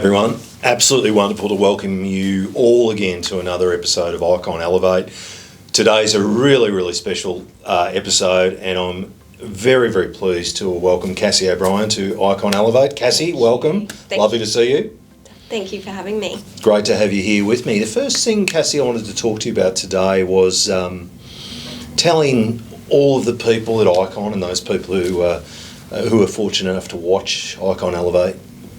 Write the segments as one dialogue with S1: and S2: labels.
S1: Everyone, absolutely wonderful to welcome you all again to another episode of Icon Elevate. Today's a really, really special episode, and I'm very, very pleased to welcome Cassie O'Brien to Icon Elevate. Cassie, welcome. Lovely to see you.
S2: Thank you for having me.
S1: Great to have you here with me. The first thing, Cassie, I wanted to talk to you about today was telling all of the people at Icon and those people who are fortunate enough to watch Icon Elevate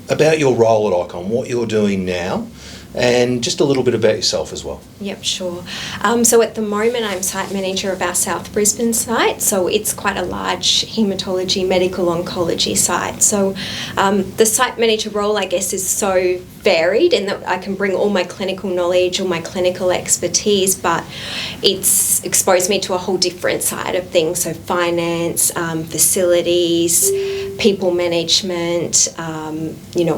S1: about your role at Icon, what you're doing now, and just a little bit about yourself as well.
S2: Yep, sure. So at the moment I'm site manager of our South Brisbane site, so it's quite a large haematology, medical oncology site. So the site manager role, I guess, is so varied in that I can bring all my clinical knowledge, all my clinical expertise, but it's exposed me to a whole different side of things, so finance, facilities, people management,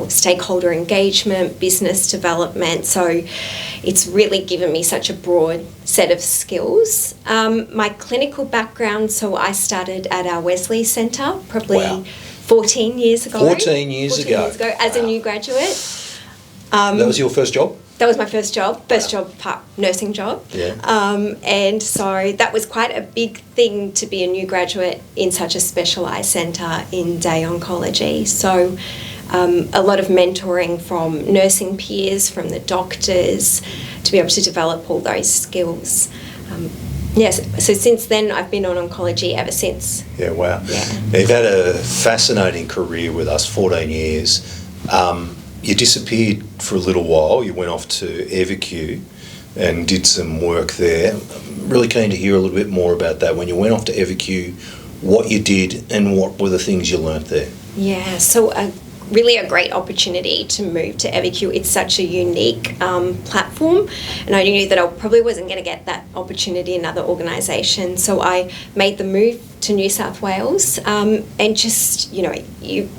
S2: stakeholder engagement, business development. So it's really given me such a broad set of skills. My clinical background, so I started at our Wesley Centre probably 14 years ago.
S1: 14 years ago
S2: as a new graduate.
S1: That was your first job?
S2: That was my first job, nursing job.
S1: Yeah.
S2: And so that was quite a big thing to be a new graduate in such a specialised centre in day oncology. So a lot of mentoring from nursing peers, from the doctors, to be able to develop all those skills. Yes, so since then I've been on oncology ever since.
S1: Yeah, wow.
S2: Yeah.
S1: Now, you've had a fascinating career with us, 14 years. You disappeared for a little while. You went off to EVAQ and did some work there. I'm really keen to hear a little bit more about that. When you went off to EVAQ, what you did and what were the things you learnt there?
S2: Yeah, so really a great opportunity to move to EVAQ. It's such a unique platform, and I knew that I probably wasn't going to get that opportunity in other organisations. So I made the move to New South Wales, and just, you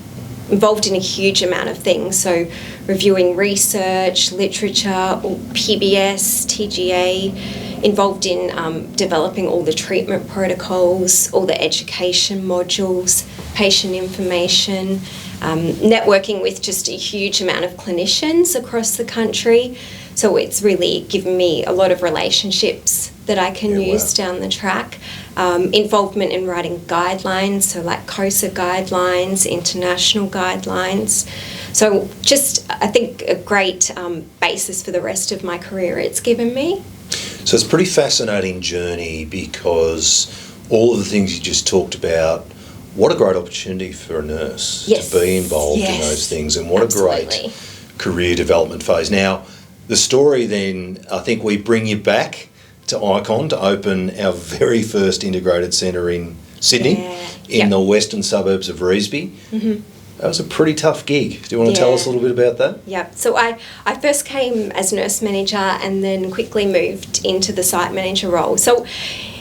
S2: involved in a huge amount of things, so reviewing research, literature, PBS, TGA, involved in developing all the treatment protocols, all the education modules, patient information, networking with just a huge amount of clinicians across the country. So it's really given me a lot of relationships that I can use down the track. Involvement in writing guidelines, so like COSA guidelines, international guidelines. So just, I think, a great basis for the rest of my career it's given me.
S1: So it's a pretty fascinating journey, because all of the things you just talked about, what a great opportunity for a nurse to be involved in those things, and what a great career development phase. Now, the story then, I think we bring you back to Icon to open our very first integrated centre in Sydney, in the western suburbs of Revesby. Mm-hmm. That was a pretty tough gig. Do you want to tell us a little bit about that?
S2: Yeah, so I first came as nurse manager and then quickly moved into the site manager role. So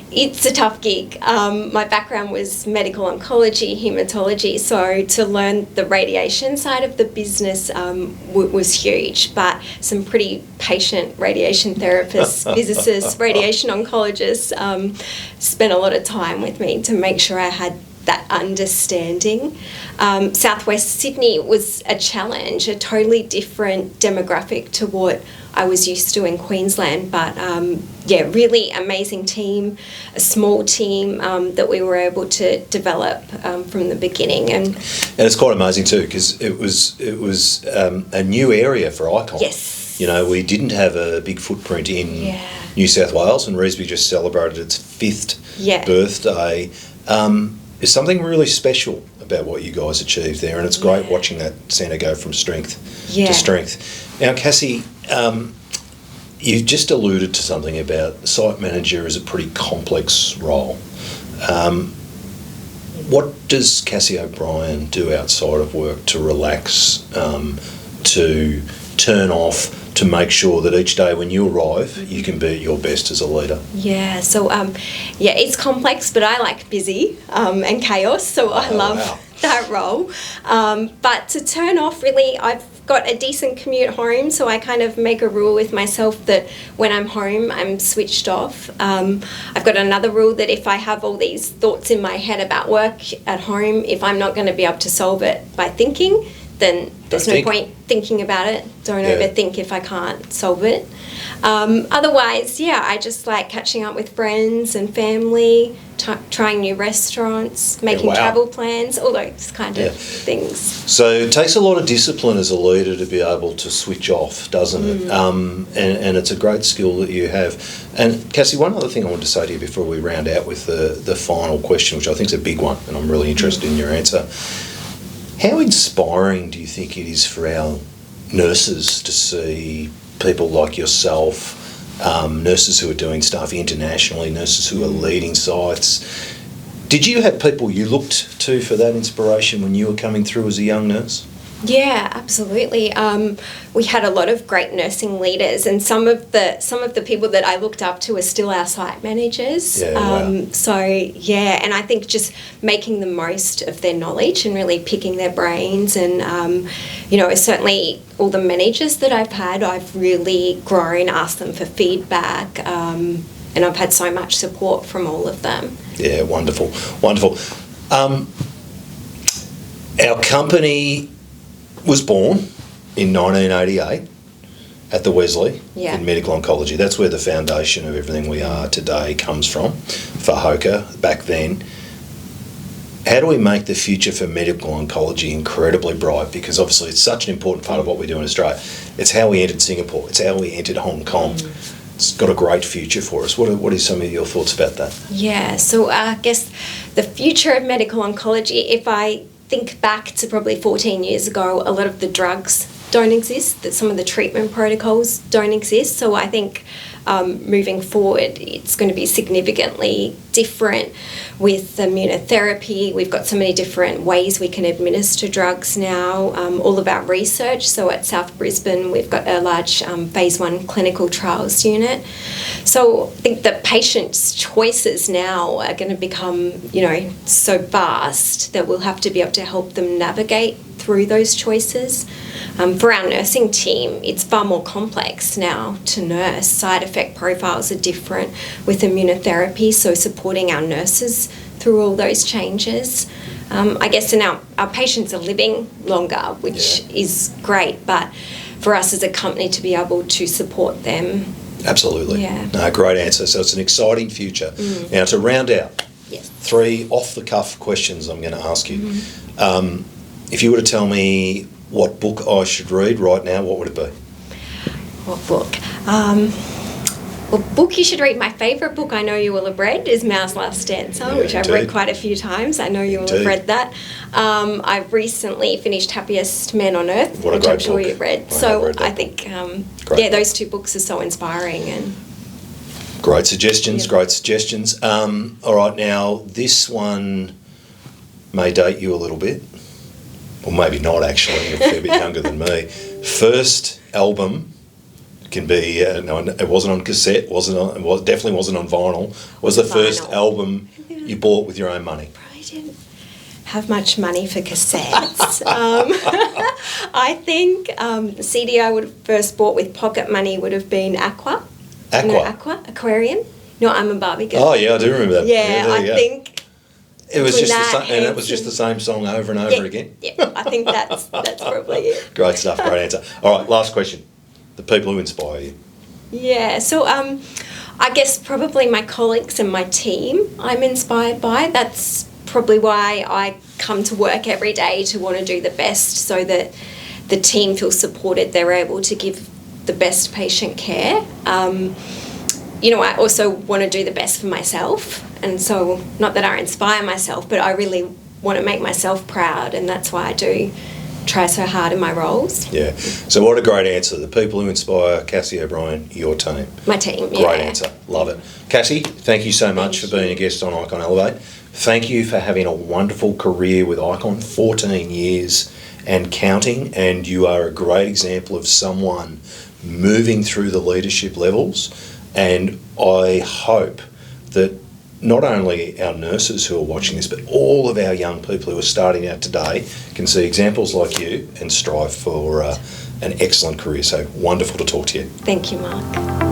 S2: it's a tough gig. My background was medical oncology, haematology, so to learn the radiation side of the business was huge, but some pretty patient radiation therapists, physicists, radiation oncologists spent a lot of time with me to make sure I had that understanding. Southwest Sydney was a challenge, a totally different demographic to what I was used to in Queensland, but really amazing team, a small team that we were able to develop from the beginning, and
S1: it's quite amazing too, because it was a new area for Icon.
S2: Yes,
S1: we didn't have a big footprint in New South Wales, and Revesby just celebrated its 5th birthday. There's something really special about what you guys achieved there, and it's great watching that centre go from strength to strength. Now, Cassie, you just alluded to something about the site manager is a pretty complex role. What does Cassie O'Brien do outside of work to relax, to turn off, to make sure that each day when you arrive, you can be at your best as a leader?
S2: Yeah, so it's complex, but I like busy and chaos, so I love that role. But to turn off, really, I've got a decent commute home, so I kind of make a rule with myself that when I'm home, I'm switched off. I've got another rule that if I have all these thoughts in my head about work at home, if I'm not going to be able to solve it by thinking, then there's no point thinking about it. Don't overthink if I can't solve it. Otherwise, I just like catching up with friends and family, trying new restaurants, making travel plans, all those kind of things.
S1: So it takes a lot of discipline as a leader to be able to switch off, doesn't it? And it's a great skill that you have. And Cassie, one other thing I wanted to say to you before we round out with the final question, which I think is a big one, and I'm really interested in your answer. How inspiring do you think it is for our nurses to see people like yourself, nurses who are doing stuff internationally, nurses who are leading sites? Did you have people you looked to for that inspiration when you were coming through as a young nurse?
S2: Yeah, absolutely. We had a lot of great nursing leaders, and some of the people that I looked up to are still our site managers. So and I think just making the most of their knowledge and really picking their brains, and certainly all the managers that I've had, I've really grown, asked them for feedback, and I've had so much support from all of them.
S1: Yeah, wonderful. Our company was born in 1988 at the Wesley in medical oncology. That's where the foundation of everything we are today comes from for HOCA back then. How do we make the future for medical oncology incredibly bright? Because obviously it's such an important part of what we do in Australia. It's how we entered Singapore. It's how we entered Hong Kong. It's got a great future for us. What are some of your thoughts about that?
S2: Yeah, so I guess the future of medical oncology, if I think back to probably 14 years ago, a lot of the drugs don't exist, that some of the treatment protocols don't exist. So I think moving forward, it's going to be significantly different with immunotherapy. We've got so many different ways we can administer drugs now, all about research. So at South Brisbane, we've got a large phase 1 clinical trials unit. So I think the patients' choices now are going to become, so vast that we'll have to be able to help them navigate through those choices. For our nursing team, it's far more complex now to nurse. Side effect profiles are different with immunotherapy, so supporting our nurses through all those changes. I guess our patients are living longer, which is great, but for us as a company to be able to support them.
S1: Absolutely.
S2: Yeah.
S1: No, great answer. So it's an exciting future. Now, to round out, 3 off-the-cuff questions I'm going to ask you. If you were to tell me what book I should read right now, what would it be?
S2: What book? Book you should read. My favourite book I know you will have read is Mao's Last Dancer, which I've read quite a few times. I know you will have read that. I've recently finished Happiest Man on Earth, which I'm sure you've read. I think, those 2 books are so inspiring. And
S1: great suggestions. All right, now, this one may date you a little bit. Or maybe not, actually. You're a fair bit younger than me. First album can be, it wasn't on cassette, definitely wasn't on vinyl. Was the first album you bought with your own money?
S2: Probably didn't have much money for cassettes. I think the CD I would have first bought with pocket money would have been Aqua. Aquarium. No, I'm a Barbie girl.
S1: Oh, yeah, I do remember that.
S2: Yeah, I think.
S1: It was just it was just the same song over and over again?
S2: Yeah, I think that's probably it.
S1: Great stuff, great answer. All right, last question. The people who inspire you.
S2: Yeah, so I guess probably my colleagues and my team I'm inspired by. That's probably why I come to work every day, to want to do the best so that the team feels supported, they're able to give the best patient care. I also want to do the best for myself. And so, not that I inspire myself, but I really want to make myself proud, and that's why I do try so hard in my roles.
S1: Yeah. So what a great answer. The people who inspire Cassie O'Brien, your team.
S2: My team,
S1: Great answer. Love it. Cassie, thank you so much for being a guest on Icon Elevate. Thank you for having a wonderful career with Icon, 14 years and counting, and you are a great example of someone moving through the leadership levels, and I hope that not only our nurses who are watching this, but all of our young people who are starting out today can see examples like you and strive for an excellent career. So wonderful to talk to you.
S2: Thank you, Mark.